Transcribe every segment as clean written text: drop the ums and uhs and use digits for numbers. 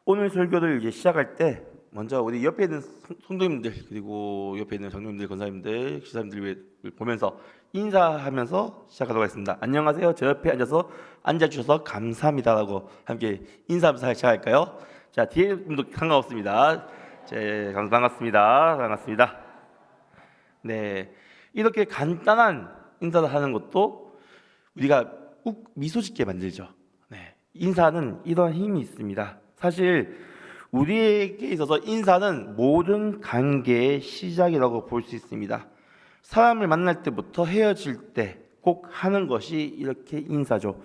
오늘 설교를 이제 시작할 때 먼저 우리 옆에 있는 성도님들 그리고 옆에 있는 장로님들, 권사님들, 기사님들 보면서 인사하면서 시작하도록 하겠습니다. 안녕하세요. 저 옆에 앉아주셔서 감사합니다라고 함께 인사하면서 시작할까요? 자, 뒤에 분도 반갑습니다. 반갑습니다. 네, 이렇게 간단한 인사를 하는 것도 우리가 욱 미소 짓게 만들죠. 네, 인사는 이런 힘이 있습니다. 사실 우리에게 있어서 인사는 모든 관계의 시작이라고 볼 수 있습니다. 사람을 만날 때부터 헤어질 때 꼭 하는 것이 이렇게 인사죠.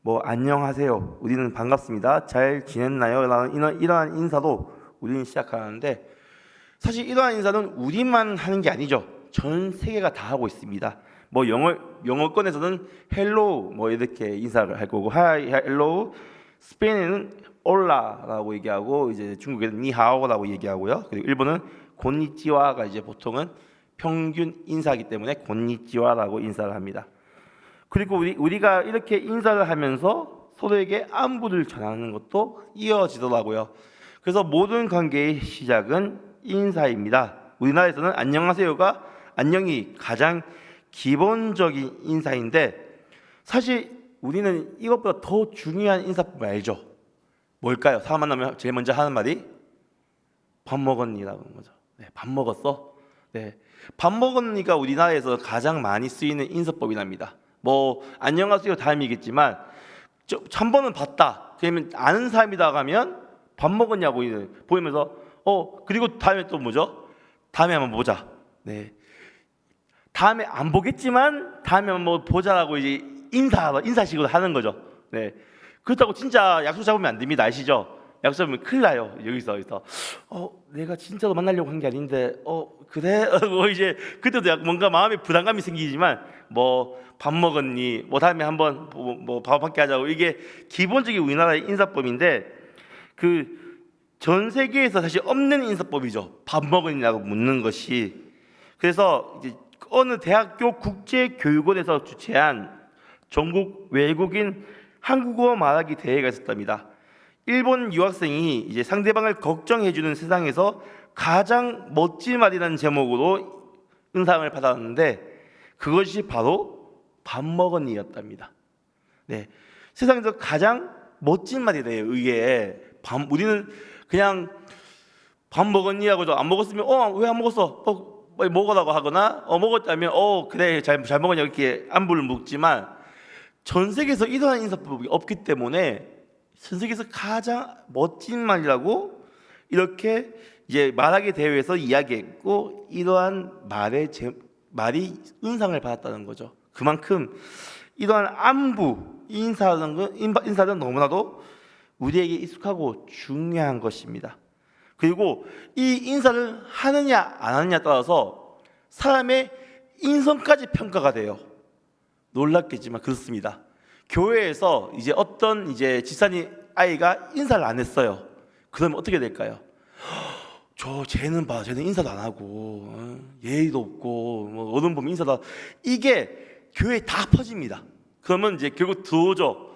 뭐 안녕하세요, 우리는 반갑습니다, 잘 지냈나요? 라는 이러한 인사도 우리는 시작하는데, 사실 이러한 인사는 우리만 하는 게 아니죠. 전 세계가 다 하고 있습니다. 뭐 영어권에서는 hello 뭐 이렇게 인사를 할 거고, hi, hello. 스페인에는 올라라고 얘기하고, 이제 중국에는 니하오라고 얘기하고요. 그리고 일본은 곤니찌와가 이제 보통은 평균 인사이기 때문에 곤니찌와라고 인사를 합니다. 그리고 우리가 이렇게 인사를 하면서 서로에게 안부를 전하는 것도 이어지더라고요. 그래서 모든 관계의 시작은 인사입니다. 우리나라에서는 안녕하세요가 안녕이 가장 기본적인 인사인데, 사실 우리는 이것보다 더 중요한 인사법 알죠? 뭘까요? 사람 만나면 제일 먼저 하는 말이 밥 먹었니라는 거죠. 네, 밥 먹었어? 네, 밥 먹었니가 우리나라에서 가장 많이 쓰이는 인사법이랍니다. 뭐 안녕하세요 다음이겠지만, 한 번은 봤다, 그러면 아는 사람이다 가면 밥 먹었냐고 보이면서 그리고 다음에 또 뭐죠? 다음에 한번 보자. 네, 다음에 안 보겠지만 다음에 한번 보자라고 이제 인사식으로 하는 거죠. 네, 그렇다고 진짜 약속 잡으면 안 됩니다. 아시죠? 약속 잡으면 큰일 나요. 여기서 내가 진짜로 만나려고 한 게 아닌데 그래? 뭐 이제 그때도 뭔가 마음에 부담감이 생기지만, 뭐 밥 먹었니? 뭐 다음에 한번 뭐 밥 함께 하자고, 이게 기본적인 우리나라의 인사법인데, 그 전 세계에서 사실 없는 인사법이죠. 밥 먹었냐고 묻는 것이. 그래서 이제 어느 대학교 국제교육원에서 주최한 전국 외국인 한국어 말하기 대회가 있었답니다. 일본 유학생이 이제 상대방을 걱정해주는 세상에서 가장 멋진 말이라는 제목으로 은상을 받았는데, 그것이 바로 밥 먹었니였답니다. 네, 세상에서 가장 멋진 말이래요. 이게 우리는 그냥 밥 먹었니 하고도 안 먹었으면 왜 안 먹었어? 빨리 먹으라고 하거나 먹었다면 그래 잘 먹었냐 이렇게 안부를 묻지만, 전 세계에서 이러한 인사법이 없기 때문에 전 세계에서 가장 멋진 말이라고 이렇게 이제 말하기 대회에서 이야기했고, 이러한 말이 은상을 받았다는 거죠. 그만큼 이러한 안부 인사는 너무나도 우리에게 익숙하고 중요한 것입니다. 그리고 이 인사를 하느냐 안 하느냐에 따라서 사람의 인성까지 평가가 돼요. 놀랍겠지만 그렇습니다. 교회에서 이제 어떤 집사님 아이가 인사를 안 했어요. 그러면 어떻게 될까요? 쟤는 인사도 안 하고 예의도 없고 뭐 어른 보면 인사도, 이게 교회에 다 퍼집니다. 그러면 이제 결국 들어오죠.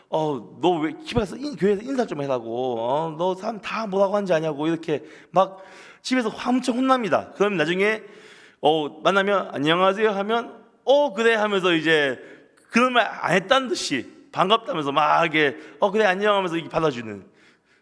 너 왜 집에서 교회에서 인사 좀 해라고, 너 사람 다 뭐라고 하는지 아냐고, 이렇게 막 집에서 엄청 혼납니다. 그럼 나중에 만나면 안녕하세요 하면 그래 하면서 이제 그런 말 안 했다는 듯이 반갑다면서 막 이게 그래 안녕 하면서 이렇게 받아주는,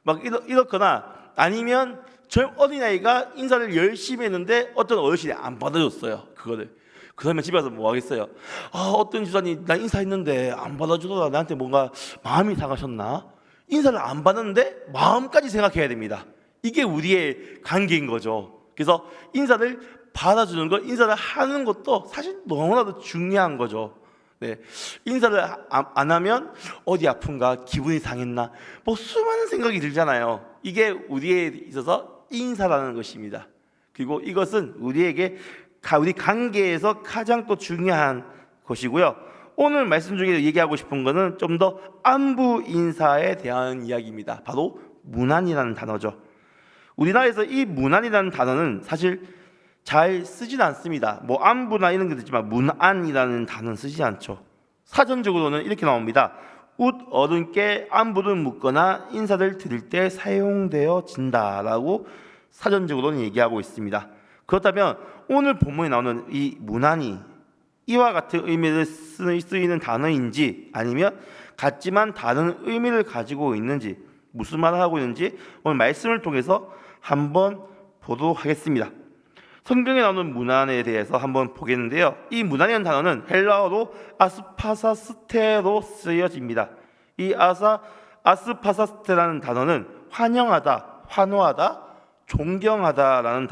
막 이렇거나, 아니면 저 어린아이가 인사를 열심히 했는데 어떤 어르신이 안 받아줬어요, 그거를. 그러면 집에 가서 뭐 하겠어요? 어떤 집사님 나 인사했는데 안 받아주더라, 나한테 뭔가 마음이 상하셨나? 인사를 안 받았는데 마음까지 생각해야 됩니다. 이게 우리의 관계인 거죠. 그래서 인사를 받아주는 것, 인사를 하는 것도 사실 너무나도 중요한 거죠. 네, 인사를 안 하면 어디 아픈가, 기분이 상했나, 뭐 수많은 생각이 들잖아요. 이게 우리에 있어서 인사라는 것입니다. 그리고 이것은 우리 관계에서 가장 또 중요한 것이고요. 오늘 말씀 중에 얘기하고 싶은 것은 좀 더 안부 인사에 대한 이야기입니다. 바로 문안이라는 단어죠. 우리나라에서 이 문안이라는 단어는 사실 잘 쓰진 않습니다. 뭐 안부나 이런 게 있지만 문안이라는 단어는 쓰지 않죠. 사전적으로는 이렇게 나옵니다. 웃 어른께 안부를 묻거나 인사를 드릴 때 사용되어진다라고 사전적으로는 얘기하고 있습니다. 그렇다면 오늘 본문에 나오는 이 문안이 이와 같은 의미를 쓰이는 단어인지 아니면 같지만 다른 의미를 가지고 있는지 무슨 말을 하고 있는지 오늘 말씀을 통해서 한번 보도록 하겠습니다. 성경에 나오는 문안에 대해서 한번 보겠는데요. 이 문안이라는 단어는 헬라어로 아스파사스테로 쓰여집니다. 이 아스파사스테라는 단어는 환영하다, 환호하다, 존경하다라는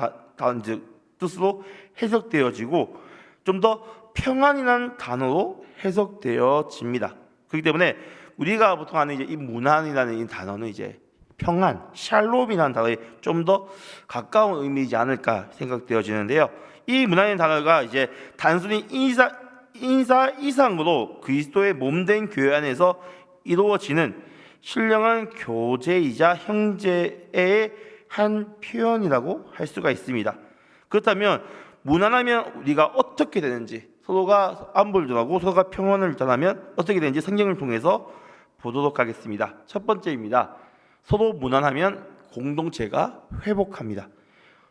뜻으로 해석되어지고 좀 더 평안이라는 단어로 해석되어집니다. 그렇기 때문에 우리가 보통 하는 이제 이 문안이라는 이 단어는 이제 평안, 샬롬이라는 단어에 좀 더 가까운 의미이지 않을까 생각되어지는데요. 이 문안이라는 단어가 이제 단순히 인사 이상으로 그리스도의 몸된 교회 안에서 이루어지는 신령한 교제이자 형제의 한 표현이라고 할 수가 있습니다. 그렇다면 문안하면 우리가 어떻게 되는지, 서로가 안부를 전하고 서로가 평안을 전하면 어떻게 되는지 성경을 통해서 보도록 하겠습니다. 첫 번째입니다. 서로 문안하면 공동체가 회복합니다.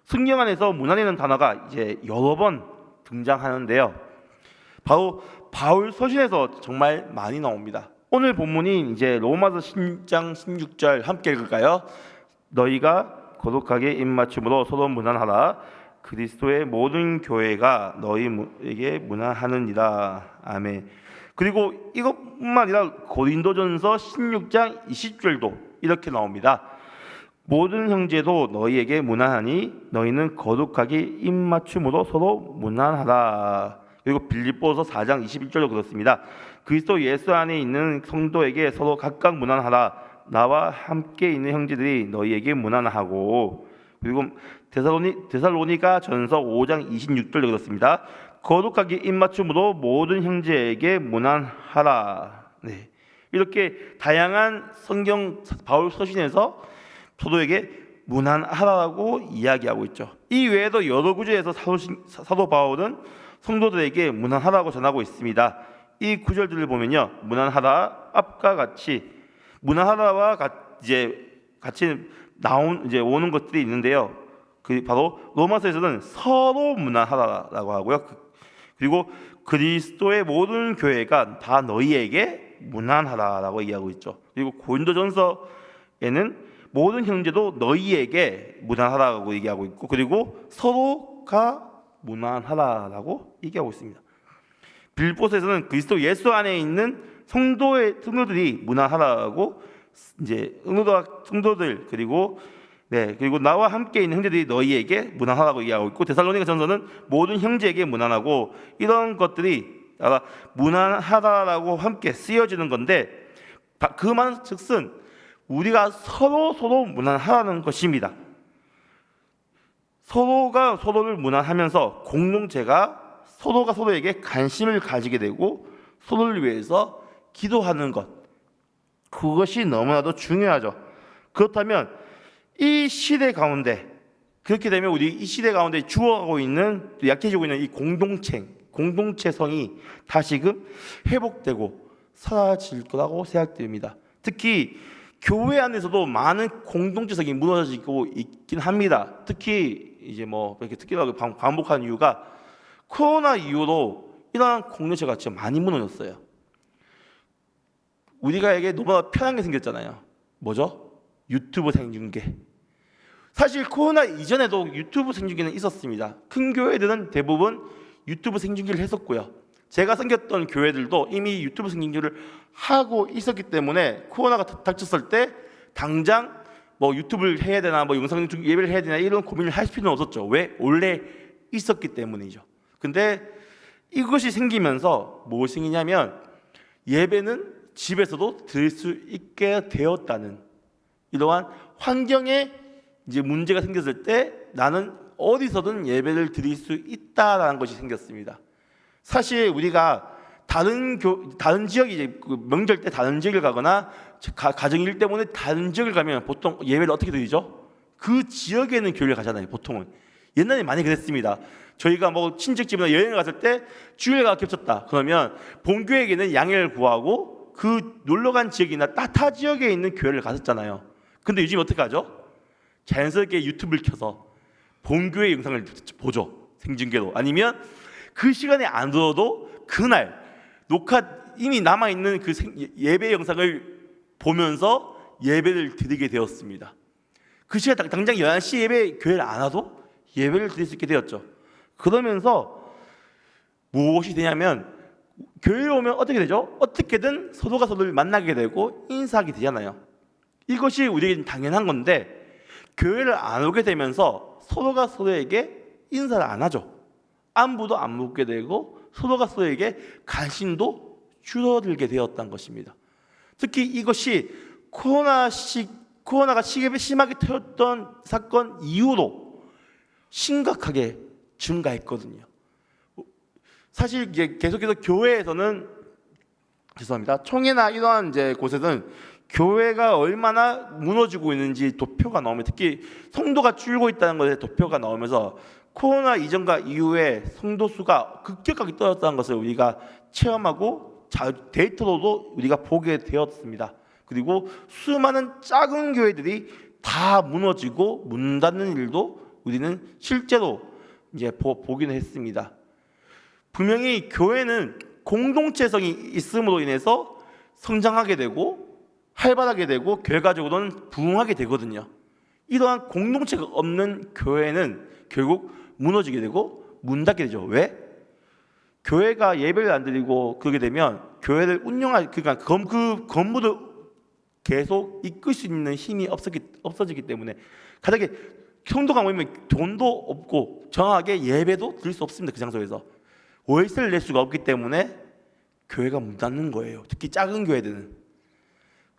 성경 안에서 문안이라는 단어가 이제 여러 번 등장하는데요. 바로 바울 서신에서 정말 많이 나옵니다. 오늘 본문이 이제 로마서 10장 16절 함께 읽을까요? 너희가 거룩하게 입맞춤으로 서로 문안하라. 그리스도의 모든 교회가 너희에게 문안하느니라. 아멘. 그리고 이것뿐만 아니라 고린도전서 16장 20절도 이렇게 나옵니다. 모든 형제도 너희에게 문안하니 너희는 거룩하게 입맞춤으로 서로 문안하라. 그리고 빌립보서 4장 21절도 그렇습니다. 그리스도 예수 안에 있는 성도에게 서로 각각 문안하라. 나와 함께 있는 형제들이 너희에게 문안하고. 그리고 데살로니가 전서 5장 26절도 그렇습니다. 거룩하게 입맞춤으로 모든 형제에게 문안하라. 네. 이렇게 다양한 성경 바울 서신에서 서로에게 문안하라고 이야기하고 있죠. 이 외에도 여러 구절에서 사도 바울은 성도들에게 문안하라고 전하고 있습니다. 이 구절들을 보면요, 문안하라 앞과 같이 문안하라와 같이 오는 것들이 있는데요. 그 바로 로마서에서는 서로 문안하라라고 하고요. 그리고 그리스도의 모든 교회가 다 너희에게 문안하라라고 얘기하고 있죠. 그리고 고린도전서에는 모든 형제도 너희에게 문안하라고 얘기하고 있고, 그리고 서로가 문안하라라고 얘기하고 있습니다. 빌립보서에서는 그리스도 예수 안에 있는 성도들이 문안하라고 이제 성도들 그리고 나와 함께 있는 형제들이 너희에게 문안하라고 얘기하고 있고, 데살로니가 전서는 모든 형제에게 문안하고, 이런 것들이 문안하라라고 함께 쓰여지는 건데, 그 말 즉슨 우리가 서로 문안하라는 것입니다. 서로가 서로를 문안하면서 공동체가 서로가 서로에게 관심을 가지게 되고 서로를 위해서 기도하는 것, 그것이 너무나도 중요하죠. 그렇다면 이 시대 가운데, 그렇게 되면 우리 이 시대 가운데 죽어가고 있는, 약해지고 있는 이 공동체성이 다시금 회복되고 사라질 거라고 생각됩니다. 특히 교회 안에서도 많은 공동체성이 무너지고 있긴 합니다. 특히 이제 이렇게 특별하게 반복하는 이유가 코로나 이후로 이러한 공동체가 진짜 많이 무너졌어요. 우리가에게 너무나 편한 게 생겼잖아요. 뭐죠? 유튜브 생중계. 사실 코로나 이전에도 유튜브 생중계는 있었습니다. 큰 교회들은 대부분 유튜브 생중계를 했었고요. 제가 생겼던 교회들도 이미 유튜브 생중계를 하고 있었기 때문에 코로나가 닥쳤을 때 당장 유튜브를 해야 되나, 영상 예배를 해야 되나, 이런 고민을 할 필요는 없었죠. 왜? 원래 있었기 때문이죠. 근데 이것이 생기면서 무엇이 생기냐면 예배는 집에서도 드릴 수 있게 되었다는 이러한 환경에 이제 문제가 생겼을 때 나는 어디서든 예배를 드릴 수 있다라는 것이 생겼습니다. 사실 우리가 다른 지역이 이제 명절 때 다른 지역을 가거나 가정일 때문에 다른 지역을 가면 보통 예배를 어떻게 드리죠? 그 지역에 있는 교회를 가잖아요. 보통은 옛날에 많이 그랬습니다. 저희가 친척집이나 여행을 갔을 때 주일과 겹쳤다 그러면 본교회에게는 양해를 구하고 우리도 그 놀러간 지역이나 타 지역에 있는 교회를 갔었잖아요. 근데 요즘 어떻게 하죠? 자연스럽게 유튜브를 켜서 본교회 영상을 보죠. 생중계로. 아니면 그 시간에 안 들어도 그날 녹화 이미 남아있는 그 예배 영상을 보면서 예배를 드리게 되었습니다. 그 시간 당장 11시 예배 교회를 안 와도 예배를 드릴 수 있게 되었죠. 그러면서 무엇이 되냐면 교회에 오면 어떻게 되죠? 어떻게든 서로가 서로를 만나게 되고 인사하게 되잖아요. 이것이 우리에게는 당연한 건데 교회를 안 오게 되면서 서로가 서로에게 인사를 안 하죠. 안부도 안 묻게 되고 서로가 서로에게 관심도 줄어들게 되었다는 것입니다. 특히 이것이 코로나가 심하게 터졌던 사건 이후로 심각하게 증가했거든요. 사실 이제 계속해서 교회에서는 총회나 이러한 이제 곳에서는 교회가 얼마나 무너지고 있는지 도표가 나오면, 특히 성도가 줄고 있다는 것에 도표가 나오면서 코로나 이전과 이후에 성도 수가 급격하게 떨어졌다는 것을 우리가 체험하고 데이터로도 우리가 보게 되었습니다. 그리고 수많은 작은 교회들이 다 무너지고 문 닫는 일도 우리는 실제로 이제 보기는 했습니다. 분명히 교회는 공동체성이 있음으로 인해서 성장하게 되고 활발하게 되고 결과적으로는 부흥하게 되거든요. 이러한 공동체가 없는 교회는 결국 무너지게 되고 문 닫게 되죠. 왜? 교회가 예배를 안 드리고 그러게 되면 교회를 그러니까 그 건물을 계속 이끌 수 있는 힘이 없어지기 때문에, 가장 성도가 모이면 돈도 없고 정확하게 예배도 드릴 수 없습니다. 그 장소에서 월세를 낼 수가 없기 때문에 교회가 문 닫는 거예요. 특히 작은 교회들은.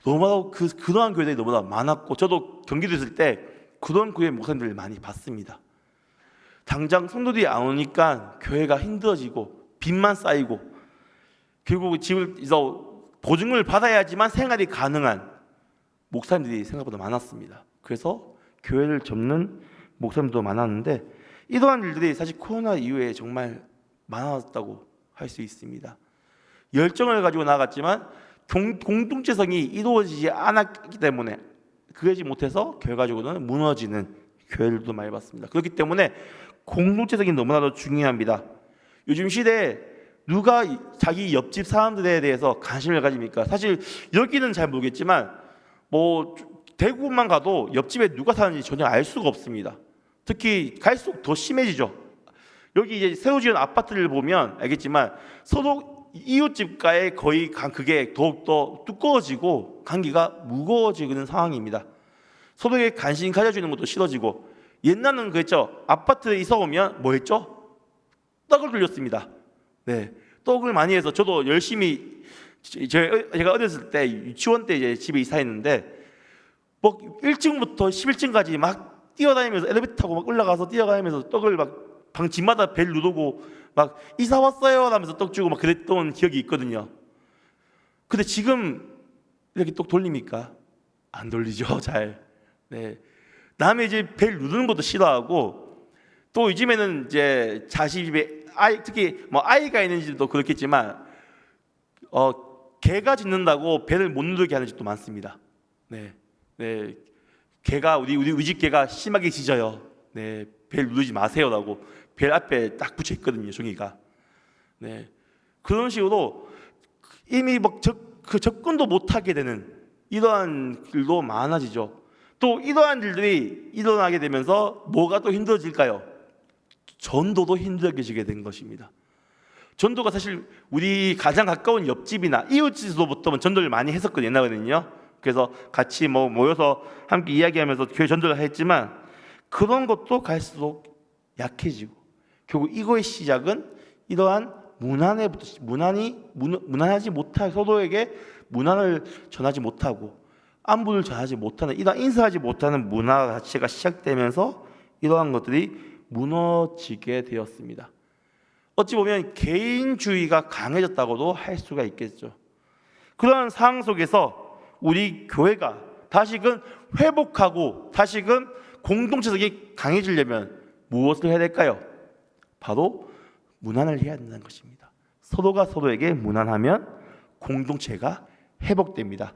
너무나도 그러한 교회들이 너무나 많았고, 저도 경기도 있을 때 그런 교회 목사님들을 많이 봤습니다. 당장 성도들이 안 오니까 교회가 힘들어지고 빚만 쌓이고 결국 집에서 보증금을 받아야지만 생활이 가능한 목사님들이 생각보다 많았습니다. 그래서 교회를 접는 목사님도 많았는데, 이러한 일들이 사실 코로나 이후에 정말 많았다고 할 수 있습니다. 열정을 가지고 나갔지만 공동체성이 이루어지지 않았기 때문에, 그러지 못해서 결과적으로는 무너지는 교회들도 많이 봤습니다. 그렇기 때문에 공동체성이 너무나도 중요합니다. 요즘 시대에 누가 자기 옆집 사람들에 대해서 관심을 가집니까? 사실 여기는 잘 모르겠지만 대구만 가도 옆집에 누가 사는지 전혀 알 수가 없습니다. 특히 갈수록 더 심해지죠. 여기 이제 새로 지은 아파트를 보면 알겠지만 서로 이웃집과의 거의 그게 더욱더 두꺼워지고 관계가 무거워지는 상황입니다. 서로에게 관심 가져주는 것도 싫어지고, 옛날은 그랬죠. 아파트에 이사 오면 뭐 했죠? 떡을 돌렸습니다. 네, 떡을 많이 해서 저도 열심히, 제가 어렸을 때 유치원 때 이제 집에 이사했는데 1층부터 11층까지 막 뛰어다니면서 엘리베이터 타고 막 올라가서 뛰어다니면서 떡을 막 방 집마다 벨 누르고 막 이사 왔어요 하면서 떡 주고 막 그랬던 기억이 있거든요. 근데 지금 이렇게 떡 돌립니까? 안 돌리죠, 잘. 네, 남의 이제 벨 누르는 것도 싫어하고, 또 요즘에는 이제 자식 집에 특히 아이가 있는 집도 그렇겠지만 개가 짖는다고 벨을 못 누르게 하는 집도 많습니다. 네, 개가 우리 집 개가 심하게 짖어요. 네, 벨 누르지 마세요라고 벨 앞에 딱 붙여 있거든요, 종이가. 네, 그런 식으로 이미 접근도 못하게 되는 이러한 일도 많아지죠. 또 이러한 일들이 일어나게 되면서 뭐가 또 힘들어질까요? 전도도 힘들어지게 된 것입니다. 전도가 사실 우리 가장 가까운 옆집이나 이웃집으로부터 전도를 많이 했었거든요, 옛날에는요. 그래서 같이 모여서 함께 이야기하면서 교회 전도를 했지만, 그런 것도 갈수록 약해지고, 결국 이거의 시작은 이러한 무난하지 못할, 서로에게 무난을 전하지 못하고 안부를 전하지 못하는, 이러한 인사하지 못하는 문화 자체가 시작되면서 이러한 것들이 무너지게 되었습니다. 어찌 보면 개인주의가 강해졌다고도 할 수가 있겠죠. 그러한 상황 속에서 우리 교회가 다시금 회복하고 다시금 공동체성이 강해지려면 무엇을 해야 될까요? 바로 무난을 해야 된다는 것입니다. 서로가 서로에게 무난하면 공동체가 회복됩니다.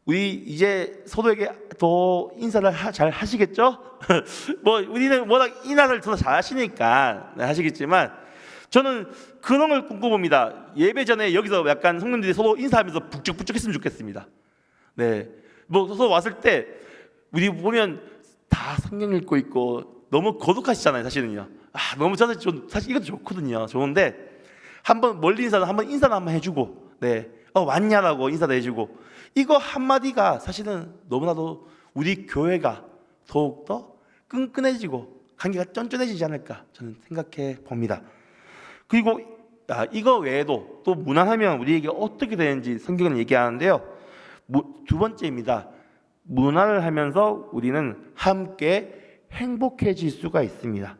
우리 이제 서로에게 더 인사를 잘 하시겠죠? 뭐 우리는 워낙 인사를 더 잘 하시니까 하시겠지만 저는 그런 걸 꿈꿔봅니다. 예배 전에 여기서 약간 성도님들이 서로 인사하면서 북적북적했으면 좋겠습니다. 네, 뭐 서로 왔을 때 우리 보면 다 성경 읽고 있고 너무 거룩하시잖아요, 사실은요. 너무 저는 사실 이것도 좋거든요. 좋은데 한번 멀리 한번 인사를 한번 해주고, 네, 왔냐라고 인사도 해주고, 이거 한마디가 사실은 너무나도 우리 교회가 더욱더 끈끈해지고 관계가 쫀쫀해지지 않을까 저는 생각해 봅니다. 그리고 이거 외에도 또 문화하면 우리에게 어떻게 되는지 성경은 얘기하는데요. 두 번째입니다. 문화를 하면서 우리는 함께 행복해질 수가 있습니다.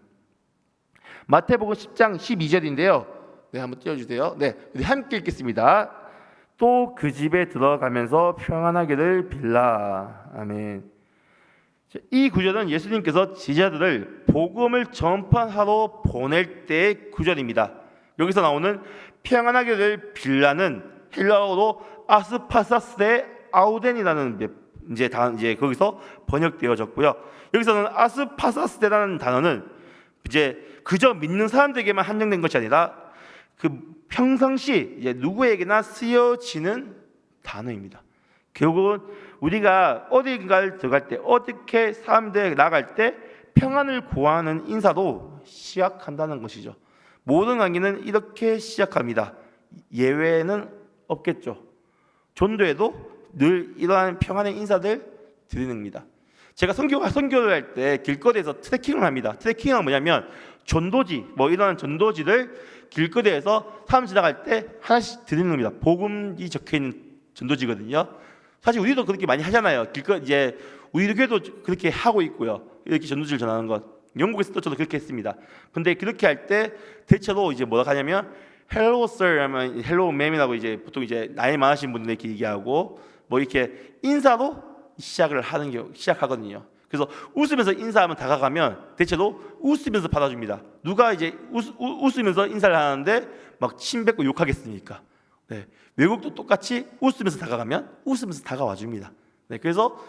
마태복음 10장 12절인데요. 네, 한번 띄워주세요. 네, 우리 함께 읽겠습니다. 또 그 집에 들어가면서 평안하기를 빌라. 아멘. 이 구절은 예수님께서 제자들을 복음을 전파하러 보낼 때의 구절입니다. 여기서 나오는 평안하기를 빌라는 헬라어로 아스파사스의 아우덴이라는 이제 거기서 번역되어졌고요. 여기서는 아스파사스라는 단어는 이제 그저 믿는 사람들에게만 한정된 것이 아니라 그 평상시 이제 누구에게나 쓰여지는 단어입니다. 결국은 우리가 어디가를 들어갈 때, 어떻게 사람들에게 나갈 때 평안을 구하는 인사도 시작한다는 것이죠. 모든 관계는 이렇게 시작합니다. 예외는 없겠죠. 전도에도 늘 이러한 평안의 인사들 드리는 겁니다. 제가 선교를 할 때 길거리에서 트레킹을 합니다. 트레킹은 뭐냐면 전도지, 이런 전도지를 길거리에서 사람 지나갈 때 하나씩 드리는 겁니다. 복음이 적혀 있는 전도지거든요. 사실 우리도 그렇게 많이 하잖아요. 이제 우리 교회도 그렇게 하고 있고요. 이렇게 전도지를 전하는 것. 영국에서도 저도 그렇게 했습니다. 근데 그렇게 할 때 대체로 이제 뭐라 하냐면 Hello sir 하면 Hello ma'am이라고 이제 보통 이제 나이 많으신 분들 이렇게 얘기하고 이렇게 인사로 시작하거든요. 그래서 웃으면서 인사하면 다가가면 대체로 웃으면서 받아줍니다. 누가 이제 웃으면서 인사를 하는데 막 침 뱉고 욕하겠습니까? 네, 외국도 똑같이 웃으면서 다가가면 웃으면서 다가와 줍니다. 네, 그래서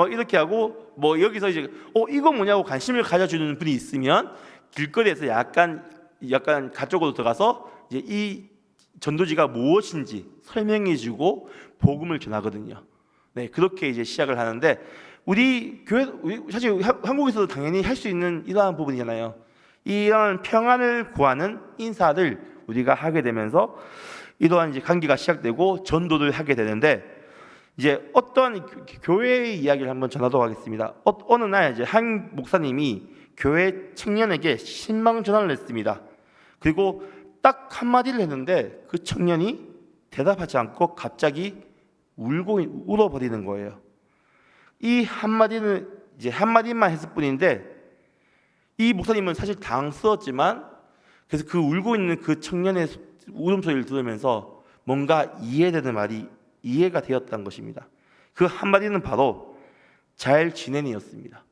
이렇게 하고 여기서 이제 이거 뭐냐고 관심을 가져주는 분이 있으면 길거리에서 약간 가쪽으로 들어가서 이제 이 전도지가 무엇인지 설명해주고 복음을 전하거든요. 네, 그렇게 이제 시작을 하는데 우리 사실 한국에서도 당연히 할 수 있는 이러한 부분이잖아요. 이런 평안을 구하는 인사를 우리가 하게 되면서 이러한 이제 관계가 시작되고 전도를 하게 되는데 이제 어떤 교회의 이야기를 한번 전하도록 하겠습니다. 어느 날 이제 한 목사님이 교회 청년에게 신방 전화를 했습니다. 그리고 딱 한마디를 했는데 그 청년이 대답하지 않고 갑자기 울어버리는 거예요. 이 한마디는 이제 한마디만 했을 뿐인데 이 목사님은 사실 당황스러웠지만 그래서 그 울고 있는 그 청년의 울음소리를 들으면서 뭔가 이해되는 말이 이해가 되었다는 것입니다. 그 한마디는 바로 잘 지내니였습니다.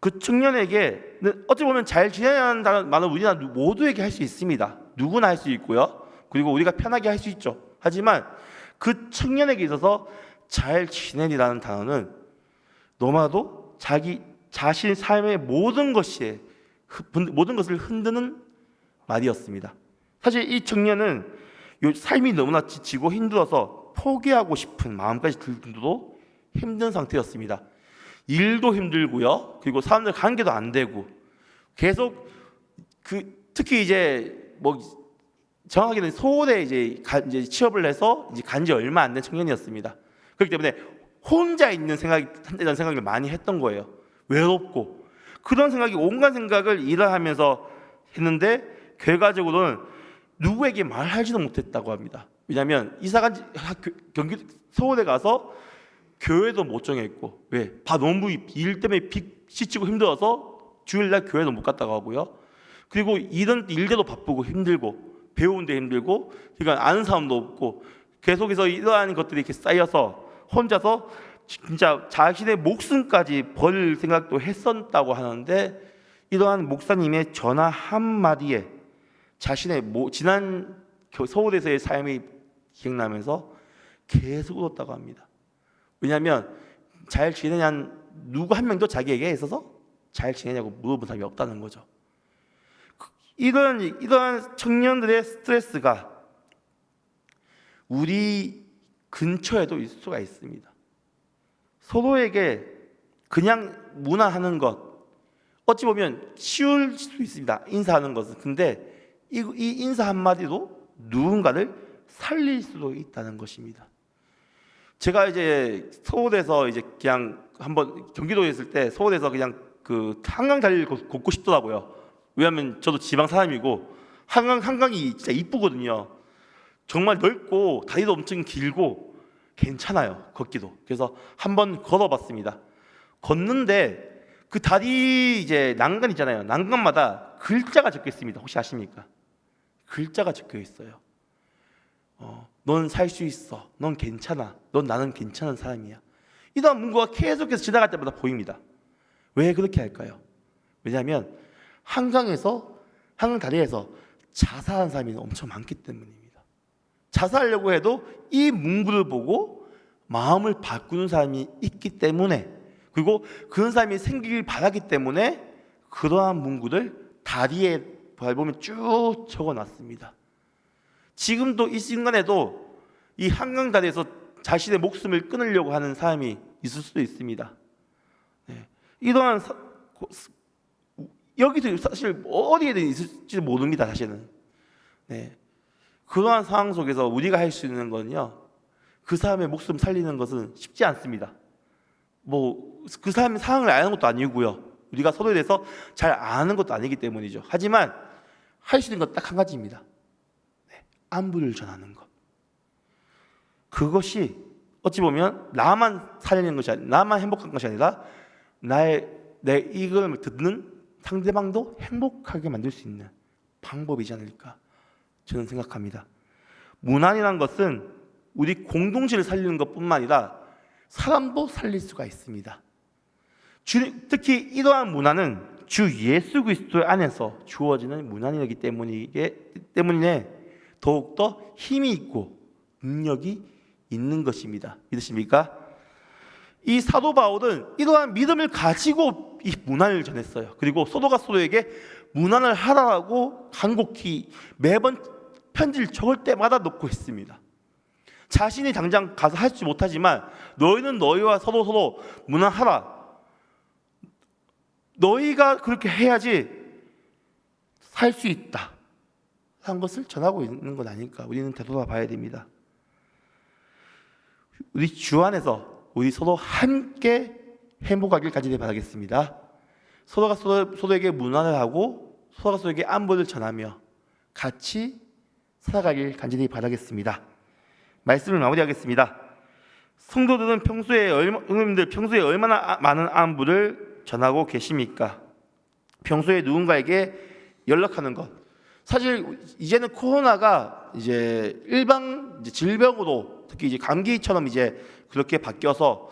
그 청년에게는 어찌 보면 잘 지내냐는 말은 우리나라 모두에게 할 수 있습니다. 누구나 할 수 있고요. 그리고 우리가 편하게 할 수 있죠. 하지만 그 청년에게 있어서 잘 지내니라는 단어는 너무나도 자신 삶의 모든 것을 흔드는 말이었습니다. 사실 이 청년은 삶이 너무나 지치고 힘들어서 포기하고 싶은 마음까지 들도 힘든 상태였습니다. 일도 힘들고요. 그리고 사람들 관계도 안 되고 계속 특히 이제 정확하게는 서울에 이제 취업을 해서 이제 간지 얼마 안 된 청년이었습니다. 그렇기 때문에 혼자 있는 이런 생각을 많이 했던 거예요. 외롭고 그런 생각이 온갖 생각을 일을 하면서 했는데 결과적으로는 누구에게 말하지도 못했다고 합니다. 왜냐하면 이사간 경기 서울에 가서 교회도 못 정했고 왜? 너무 일 때문에 지치고 힘들어서 주일날 교회도 못 갔다고 하고요. 그리고 일대도 바쁘고 힘들고 배우는데 힘들고 그러니까 아는 사람도 없고 계속해서 이러한 것들이 이렇게 쌓여서 혼자서 진짜 자신의 목숨까지 버릴 생각도 했었다고 하는데 이러한 목사님의 전화 한마디에 자신의 지난 서울에서의 삶이 기억나면서 계속 울었다고 합니다. 왜냐하면 잘 지내냐는 누구 한 명도 자기에게 있어서 잘 지내냐고 물어본 사람이 없다는 거죠. 이러한 청년들의 스트레스가 우리 근처에도 있을 수가 있습니다. 서로에게 그냥 문화하는 것, 어찌 보면 쉬울 수 있습니다. 인사하는 것은. 근데 이 인사 한마디로 누군가를 살릴 수도 있다는 것입니다. 제가 이제 서울에서 이제 그냥 한번 경기도에 있을 때 서울에서 그냥 그 한강 다리를 걷고 싶더라고요. 왜냐하면 저도 지방 사람이고 한강이 진짜 이쁘거든요. 정말 넓고 다리도 엄청 길고 괜찮아요, 걷기도. 그래서 한번 걸어봤습니다. 걷는데 그 다리 이제 난간 있잖아요. 난간마다 글자가 적혀 있습니다. 혹시 아십니까? 글자가 적혀 있어요. 넌 살 수 있어. 넌 괜찮아. 넌 나는 괜찮은 사람이야. 이러한 문구가 계속해서 지나갈 때마다 보입니다. 왜 그렇게 할까요? 왜냐하면 한강 다리에서 자살한 사람이 엄청 많기 때문입니다. 자살하려고 해도 이 문구를 보고 마음을 바꾸는 사람이 있기 때문에, 그리고 그런 사람이 생기길 바라기 때문에 그러한 문구를 다리에 밟으면 쭉 적어놨습니다. 지금도 이 순간에도 이 한강 다리에서 자신의 목숨을 끊으려고 하는 사람이 있을 수도 있습니다. 이러한 여기도 사실 어디에든 있을지 모릅니다. 사실은. 그러한 상황 속에서 우리가 할 수 있는 건요, 그 사람의 목숨 살리는 것은 쉽지 않습니다. 그 사람의 상황을 아는 것도 아니고요, 우리가 서로에 대해서 잘 아는 것도 아니기 때문이죠. 하지만 할 수 있는 건 딱 한 가지입니다. 안부를 전하는 것. 그것이 어찌 보면 나만 살리는 것이 아니라, 나만 행복한 것이 아니라 내 이걸 듣는 상대방도 행복하게 만들 수 있는 방법이지 않을까 저는 생각합니다. 문안이라는 것은 우리 공동체를 살리는 것뿐만 아니라 사람도 살릴 수가 있습니다. 특히 이러한 문안은 주 예수 그리스도 안에서 주어지는 문안이기 때문에 더욱더 힘이 있고 능력이 있는 것입니다. 믿으십니까? 이 사도 바울은 이러한 믿음을 가지고 이 문안을 전했어요. 그리고 서로가 서로에게 문안을 하라고 간곡히 매번 편지를 적을 때마다 놓고 있습니다. 자신이 당장 가서 하지 못하지만 너희는 너희와 서로 문안하라. 너희가 그렇게 해야지 살 수 있다 한 것을 전하고 있는 건 아닐까, 우리는 되돌아봐야 됩니다. 우리 주 안에서 우리 서로 함께 행복하길 간절히 바라겠습니다. 서로가 서로에게 문안을 하고 서로가 서로에게 안부를 전하며 같이 살아가길 간절히 바라겠습니다. 말씀을 마무리하겠습니다. 성도들은 평소에 얼마나 많은 안부를 전하고 계십니까? 평소에 누군가에게 연락하는 것. 사실 이제는 코로나가 이제 일반 질병으로, 특히 이제 감기처럼 이제 그렇게 바뀌어서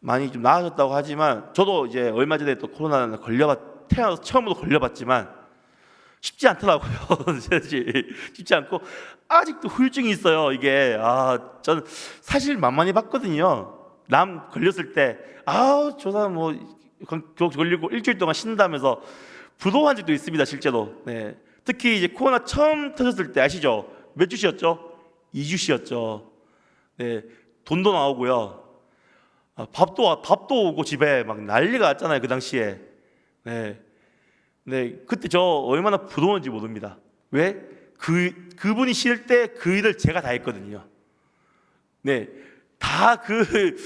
많이 좀 나아졌다고 하지만, 저도 이제 얼마 전에 또 코로나를 태어나서 처음으로 걸려봤지만 쉽지 않더라고요. 쉽지 않고 아직도 후유증이 있어요. 이게 저는 사실 만만히 봤거든요. 남 걸렸을 때 저 사람 걸리고 일주일 동안 쉰다면서 부도한 적도 있습니다, 실제로. 특히 이제 코로나 처음 터졌을 때 아시죠? 몇 주 쉬었죠? 2주 쉬었죠. 돈도 나오고요. 밥도 오고 집에 막 난리가 났잖아요, 그 당시에. 그때 저 얼마나 부러웠는지 모릅니다. 왜? 그분이 쉴 때 그 일을 제가 다 했거든요. 다 그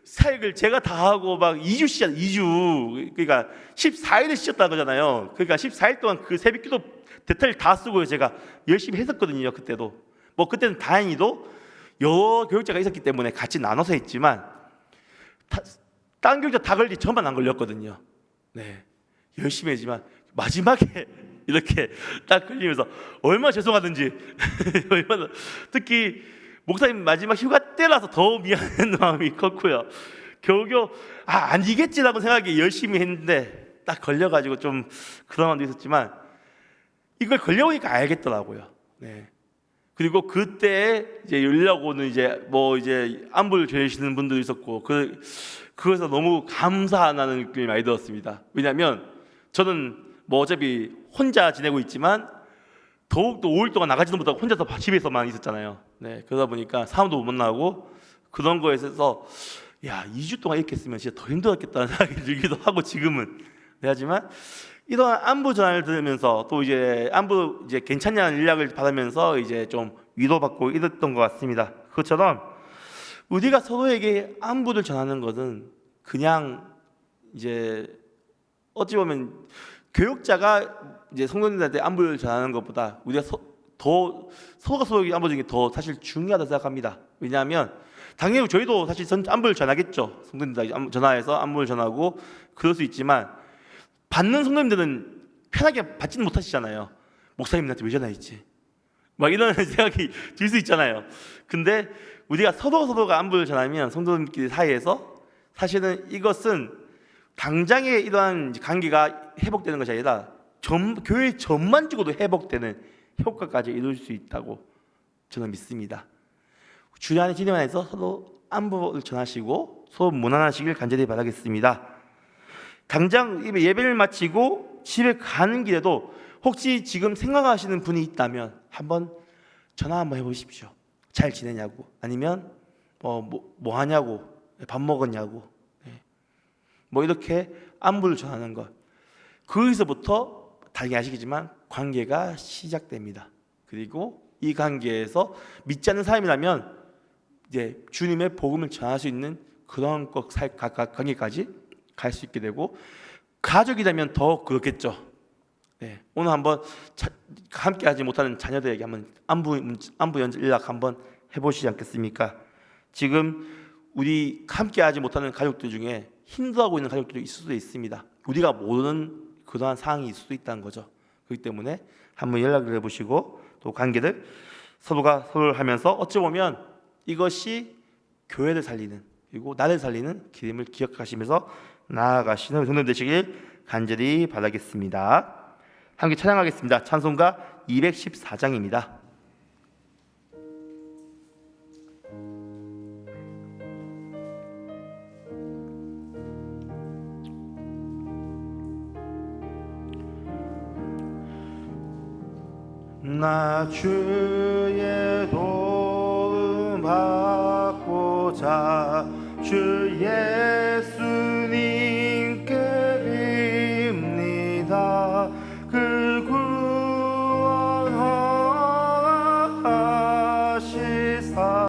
사역을 제가 다 하고 막 2주 쉬었잖아요. 2주. 그러니까 14일을 쉬었다는 거잖아요. 그러니까 14일 동안 그 새벽기도 대타를 다 쓰고 제가 열심히 했었거든요. 그때도. 그때는 다행히도 여러 교육자가 있었기 때문에 같이 나눠서 했지만, 딴 교육자 다 걸리지 저만 안 걸렸거든요. 열심히 했지만 마지막에 이렇게 딱 걸리면서 얼마나 죄송하든지 얼마나, 특히 목사님 마지막 휴가 때라서 더 미안한 마음이 컸고요. 겨우겨우 아니겠지라고 생각하기 열심히 했는데 딱 걸려가지고 좀 그런 마음도 있었지만, 이걸 걸려보니까 알겠더라고요. 그리고 그때 이제 연락오는 이제 안부를 전해주시는 분도 있었고 그래서 너무 감사하다는 느낌이 많이 들었습니다. 왜냐하면 저는 뭐 어차피 혼자 지내고 있지만 더욱더 5일 동안 나가지도 못하고 혼자서 집에서만 있었잖아요. 네, 그러다 보니까 사람도 못 만나고 그런 거에 있어서 2주 동안 이렇게 했으면 진짜 더 힘들었겠다는 생각이 들기도 하고 지금은. 네, 하지만 이런 안부 전화를 들으면서 또 이제 안부 괜찮냐는 연락을 받으면서 이제 좀 위로받고 이랬던 것 같습니다. 그것처럼 우리가 서로에게 안부를 전하는 것은 그냥 이제 어찌 보면 교육자가 이제 성도님들한테 안부를 전하는 것보다 우리가 서로가 서로에게 안부 주는 게 더 사실 중요하다고 생각합니다. 왜냐하면 당연히 저희도 사실 안부를 전하겠죠. 성도님들 전화해서 안부를 전하고 그럴 수 있지만 받는 성도님들은 편하게 받지는 못하시잖아요. 목사님한테 왜 전화했지? 막 이런 생각이 들 수 있잖아요. 근데 우리가 서로가 안부를 전하면 성도님끼리 사이에서 사실은 이것은 당장에 이러한 관계가 회복되는 것이 아니라 교회 전반적으로 회복되는 효과까지 이룰 수 있다고 저는 믿습니다. 주의 안에 진영 안에서 서로 안부를 전하시고 서로 무난하시길 간절히 바라겠습니다. 당장 예배를 마치고 집에 가는 길에도 혹시 지금 생각하시는 분이 있다면 한번 전화 한번 해보십시오. 잘 지내냐고, 아니면 뭐 하냐고, 밥 먹었냐고, 뭐 이렇게 안부를 전하는 것. 거기서부터 당연히 아시겠지만 관계가 시작됩니다. 그리고 이 관계에서 믿지 않는 사람이라면 이제 주님의 복음을 전할 수 있는 그런 관계까지 갈 수 있게 되고, 가족이라면 더 그렇겠죠. 네, 오늘 한번 함께하지 못하는 자녀들에게 한번 안부 연락 한번 해보시지 않겠습니까? 지금 우리 함께하지 못하는 가족들 중에 힘들어하고 있는 가족들이 있을 수도 있습니다. 우리가 모르는 그러한 상황이 있을 수도 있다는 거죠. 그렇기 때문에 한번 연락을 해보시고 또 관계를 서로가 서로를 하면서 어찌 보면 이것이 교회를 살리는, 그리고 나를 살리는 길임을 기억하시면서 나아가시는 성도 되시길 간절히 바라겠습니다. 함께 찬양하겠습니다. 찬송가 214장입니다. 나 주의 도움 받고자 주의